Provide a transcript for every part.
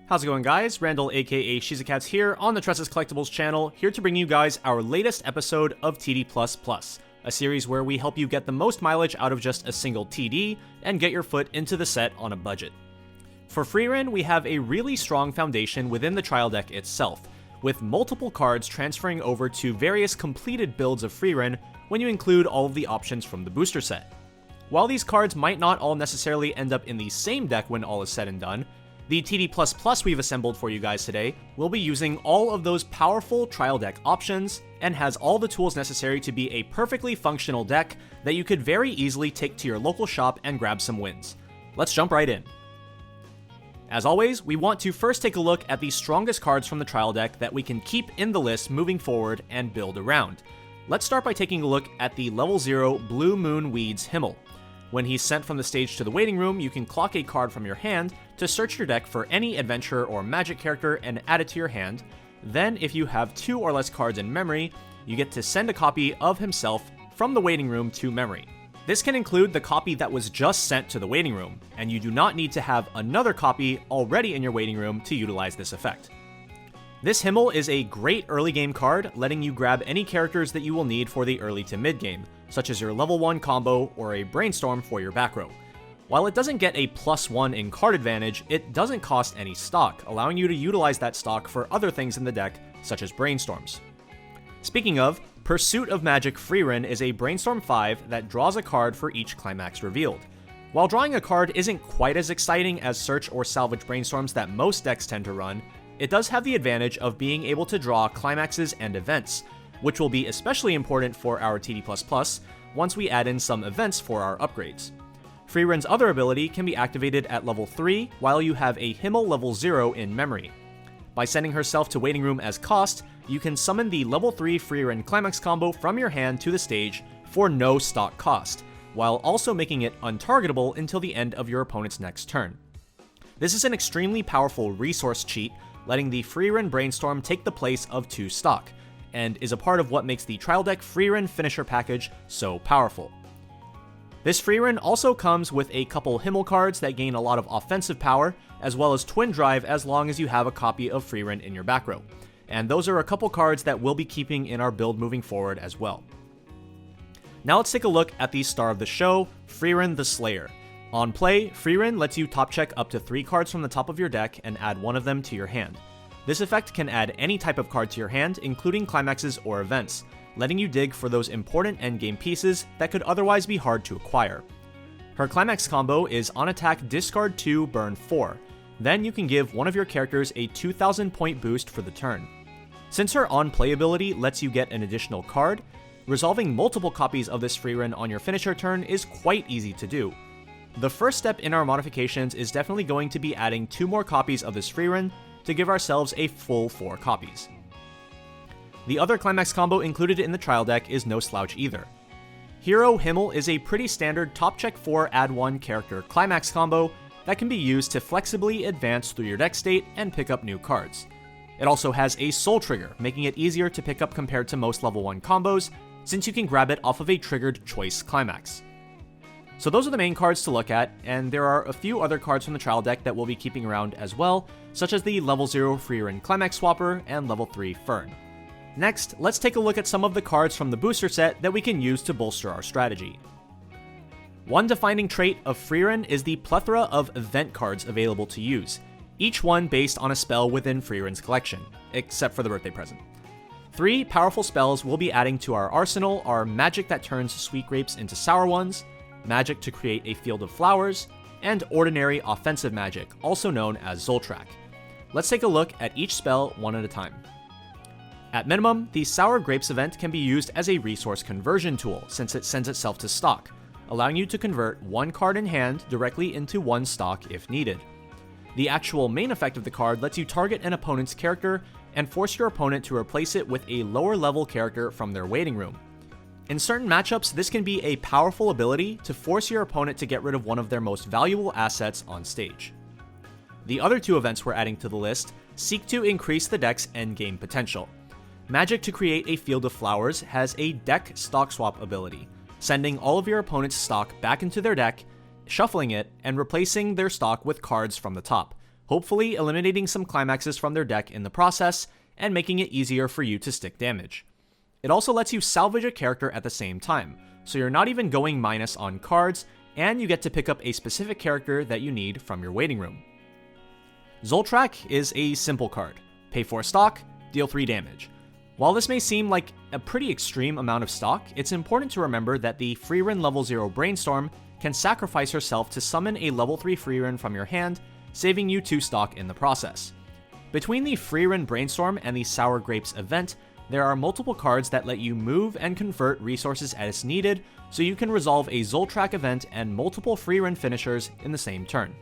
How's it going, guys? Randall aka Shizakats here on the Tressa's Collectibles channel, here to bring you guys our latest episode of TD++, a series where we help you get the most mileage out of just a single TD and get your foot into the set on a budget. For Frieren, we have a really strong foundation within the trial deck itself, with multiple cards transferring over to various completed builds of Frieren when you include all of the options from the booster set. While these cards might not all necessarily end up in the same deck when all is said and done, the TD++ we've assembled for you guys today will be using all of those powerful trial deck options and has all the tools necessary to be a perfectly functional deck that you could very easily take to your local shop and grab some wins. Let's jump right in. As always, we want to first take a look at the strongest cards from the trial deck that we can keep in the list moving forward and build around. Let's start by taking a look at the level 0 Blue Moon Weeds Himmel. When he's sent from the stage to the waiting room, you can clock a card from your hand to search your deck for any adventure or magic character and add it to your hand. Then, if you have 2 or less cards in memory, you get to send a copy of himself from the waiting room to memory. This can include the copy that was just sent to the waiting room, and you do not need to have another copy already in your waiting room to utilize this effect. This Himmel is a great early game card, letting you grab any characters that you will need for the early to mid game, such as your level 1 combo or a brainstorm for your back row. While it doesn't get a +1 in card advantage, it doesn't cost any stock, allowing you to utilize that stock for other things in the deck, such as brainstorms. Speaking of, Pursuit of Magic Frieren is a brainstorm 5 that draws a card for each climax revealed. While drawing a card isn't quite as exciting as search or salvage brainstorms that most decks tend to run, it does have the advantage of being able to draw climaxes and events, which will be especially important for our TD++ once we add in some events for our upgrades. Frieren's other ability can be activated at level 3 while you have a Himmel level 0 in memory. By sending herself to waiting room as cost, you can summon the level 3 Frieren climax combo from your hand to the stage for no stock cost, while also making it untargetable until the end of your opponent's next turn. This is an extremely powerful resource cheat, letting the Frieren brainstorm take the place of 2 stock, and is a part of what makes the trial deck Frieren finisher package so powerful. This Frieren also comes with a couple Himmel cards that gain a lot of offensive power, as well as Twin Drive as long as you have a copy of Frieren in your back row. And those are a couple cards that we'll be keeping in our build moving forward as well. Now let's take a look at the star of the show, Frieren the Slayer. On play, Frieren lets you top check up to 3 cards from the top of your deck and add one of them to your hand. This effect can add any type of card to your hand, including climaxes or events, letting you dig for those important endgame pieces that could otherwise be hard to acquire. Her climax combo is on attack discard 2, burn 4. Then you can give one of your characters a 2000 point boost for the turn. Since her on-play ability lets you get an additional card, resolving multiple copies of this Frieren on your finisher turn is quite easy to do. The first step in our modifications is definitely going to be adding 2 more copies of this Frieren to give ourselves a full 4 copies. The other climax combo included in the trial deck is no slouch either. Hero Himmel is a pretty standard top check 4 add 1 character climax combo that can be used to flexibly advance through your deck state and pick up new cards. It also has a soul trigger, making it easier to pick up compared to most level 1 combos, since you can grab it off of a triggered choice climax. So those are the main cards to look at, and there are a few other cards from the trial deck that we'll be keeping around as well, such as the level 0 Frieren Climax Swapper and level 3 Fern. Next, let's take a look at some of the cards from the booster set that we can use to bolster our strategy. One defining trait of Frieren is the plethora of event cards available to use, each one based on a spell within Frieren's collection, except for the birthday present. 3 powerful spells we'll be adding to our arsenal are Magic that turns sweet grapes into sour ones, Magic to create a field of flowers, and Ordinary Offensive Magic, also known as Zoltrak. Let's take a look at each spell one at a time. At minimum, the Sour Grapes event can be used as a resource conversion tool since it sends itself to stock, allowing you to convert 1 card in hand directly into 1 stock if needed. The actual main effect of the card lets you target an opponent's character and force your opponent to replace it with a lower level character from their waiting room. In certain matchups, this can be a powerful ability to force your opponent to get rid of one of their most valuable assets on stage. The other 2 events we're adding to the list seek to increase the deck's endgame potential. Magic to create a field of flowers has a deck stock swap ability, sending all of your opponent's stock back into their deck, shuffling it, and replacing their stock with cards from the top, hopefully eliminating some climaxes from their deck in the process and making it easier for you to stick damage. It also lets you salvage a character at the same time, so you're not even going minus on cards, and you get to pick up a specific character that you need from your waiting room. Zoltrak is a simple card. Pay 4 stock, deal 3 damage. While this may seem like a pretty extreme amount of stock, it's important to remember that the Frieren Level 0 Brainstorm can sacrifice herself to summon a level 3 Frieren from your hand, saving you 2 stock in the process. Between the Frieren Brainstorm and the Sour Grapes event, there are multiple cards that let you move and convert resources as needed, so you can resolve a Zoltrak event and multiple Frieren finishers in the same turn.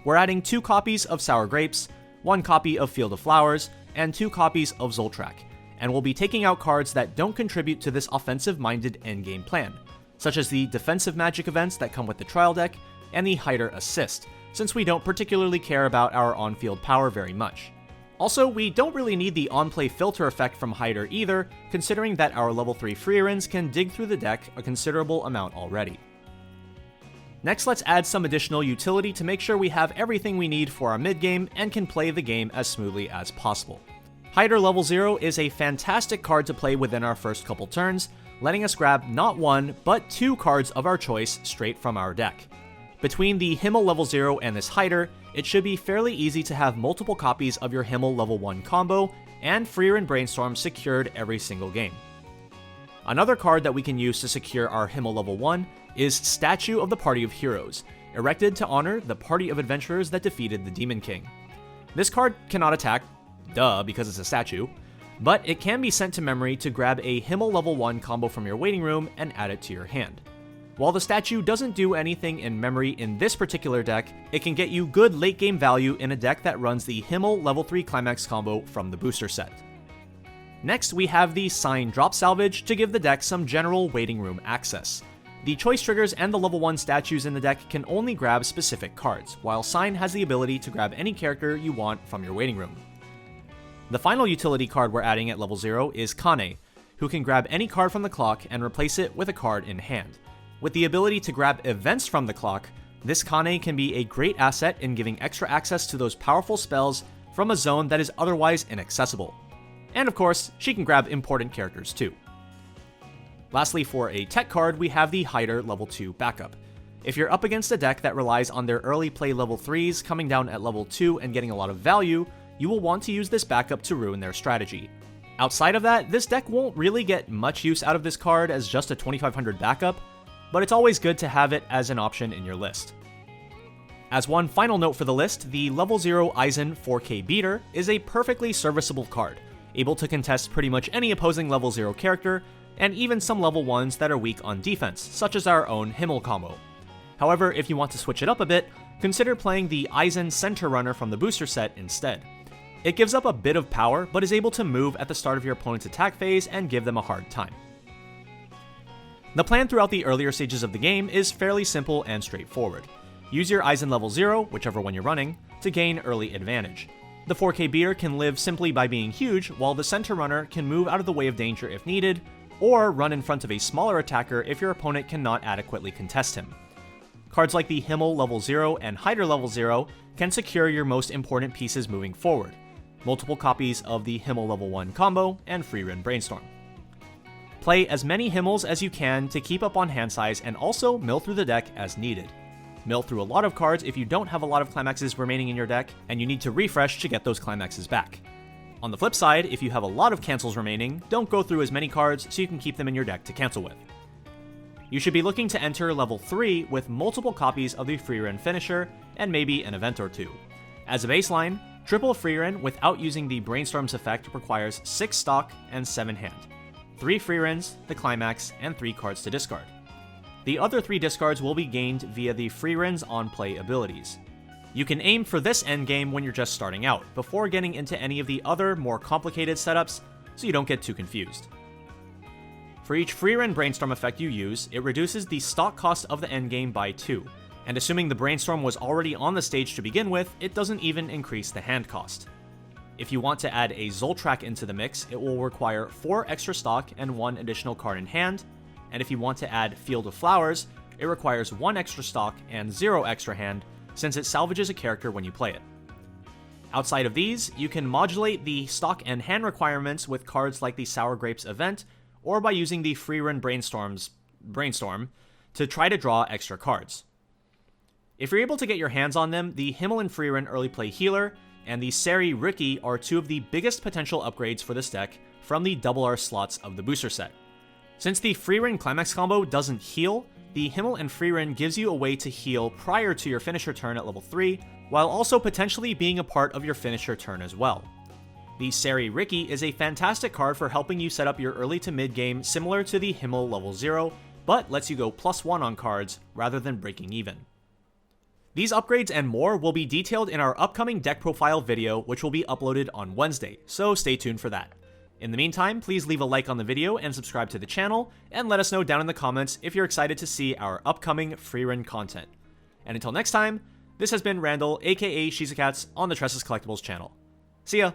We're adding 2 copies of Sour Grapes, 1 copy of Field of Flowers, and 2 copies of Zoltrak, and we'll be taking out cards that don't contribute to this offensive-minded endgame plan, such as the defensive magic events that come with the trial deck, and the Hider Assist, since we don't particularly care about our on-field power very much. Also, we don't really need the on-play filter effect from Hider either, considering that our level 3 Frierens can dig through the deck a considerable amount already. Next, let's add some additional utility to make sure we have everything we need for our mid-game and can play the game as smoothly as possible. Hider Level 0 is a fantastic card to play within our first couple turns, letting us grab not 1, but 2 cards of our choice straight from our deck. Between the Himmel Level 0 and this Hider, it should be fairly easy to have multiple copies of your Himmel Level 1 combo and Frieren Brainstorm secured every single game. Another card that we can use to secure our Himmel Level 1 is Statue of the Party of Heroes, erected to honor the party of adventurers that defeated the Demon King. This card cannot attack, duh, because it's a statue, but it can be sent to memory to grab a Himmel Level 1 combo from your waiting room and add it to your hand. While the statue doesn't do anything in memory in this particular deck, it can get you good late game value in a deck that runs the Himmel Level 3 Climax combo from the booster set. Next, we have the Sign Drop Salvage to give the deck some general waiting room access. The choice triggers and the level 1 statues in the deck can only grab specific cards, while Sign has the ability to grab any character you want from your waiting room. The final utility card we're adding at level 0 is Kane, who can grab any card from the clock and replace it with a card in hand. With the ability to grab events from the clock, this Kane can be a great asset in giving extra access to those powerful spells from a zone that is otherwise inaccessible. And of course, she can grab important characters too. Lastly, for a tech card, we have the Hider Level 2 Backup. If you're up against a deck that relies on their early play level 3s coming down at level 2 and getting a lot of value, you will want to use this backup to ruin their strategy. Outside of that, this deck won't really get much use out of this card as just a 2500 backup, but it's always good to have it as an option in your list. As one final note for the list, the level 0 Eisen 4K Beater is a perfectly serviceable card, able to contest pretty much any opposing level 0 character, and even some level 1s that are weak on defense, such as our own Himmel combo. However, if you want to switch it up a bit, consider playing the Eisen Center Runner from the booster set instead. It gives up a bit of power, but is able to move at the start of your opponent's attack phase and give them a hard time. The plan throughout the earlier stages of the game is fairly simple and straightforward. Use your Eisen level 0, whichever one you're running, to gain early advantage. The 4K Beater can live simply by being huge, while the Center Runner can move out of the way of danger if needed, or run in front of a smaller attacker if your opponent cannot adequately contest him. Cards like the Himmel Level 0 and Hider Level 0 can secure your most important pieces moving forward, multiple copies of the Himmel Level 1 combo, and Frieren Brainstorm. Play as many Himmels as you can to keep up on hand size and also mill through the deck as needed. Mill through a lot of cards if you don't have a lot of climaxes remaining in your deck and you need to refresh to get those climaxes back. On the flip side, if you have a lot of cancels remaining, don't go through as many cards so you can keep them in your deck to cancel with. You should be looking to enter level 3 with multiple copies of the Frieren finisher and maybe an event or two. As a baseline, triple Frieren without using the Brainstorm's effect requires 6 stock and 7 hand. 3 Frierens, the climax, and 3 cards to discard. The other 3 discards will be gained via the Frieren's on-play abilities. You can aim for this endgame when you're just starting out, before getting into any of the other, more complicated setups, so you don't get too confused. For each Frieren Brainstorm effect you use, it reduces the stock cost of the endgame by 2, and assuming the Brainstorm was already on the stage to begin with, it doesn't even increase the hand cost. If you want to add a Zoltrak into the mix, it will require 4 extra stock and 1 additional card in hand, and if you want to add Field of Flowers, it requires 1 extra stock and 0 extra hand, since it salvages a character when you play it. Outside of these, you can modulate the stock and hand requirements with cards like the Sour Grapes event, or by using the Frieren Brainstorm to try to draw extra cards. If you're able to get your hands on them, the Himmel and Frieren early play healer and the Seri Riki are two of the biggest potential upgrades for this deck from the double R slots of the booster set. Since the Frieren Climax combo doesn't heal, the Himmel and Frieren gives you a way to heal prior to your finisher turn at level 3, while also potentially being a part of your finisher turn as well. The Seri Riki is a fantastic card for helping you set up your early to mid game similar to the Himmel level 0, but lets you go +1 on cards rather than breaking even. These upgrades and more will be detailed in our upcoming deck profile video, which will be uploaded on Wednesday, so stay tuned for that. In the meantime, please leave a like on the video and subscribe to the channel, and let us know down in the comments if you're excited to see our upcoming Frieren content. And until next time, this has been Randall, aka Shizakats, on the Tressa's Collectibles channel. See ya!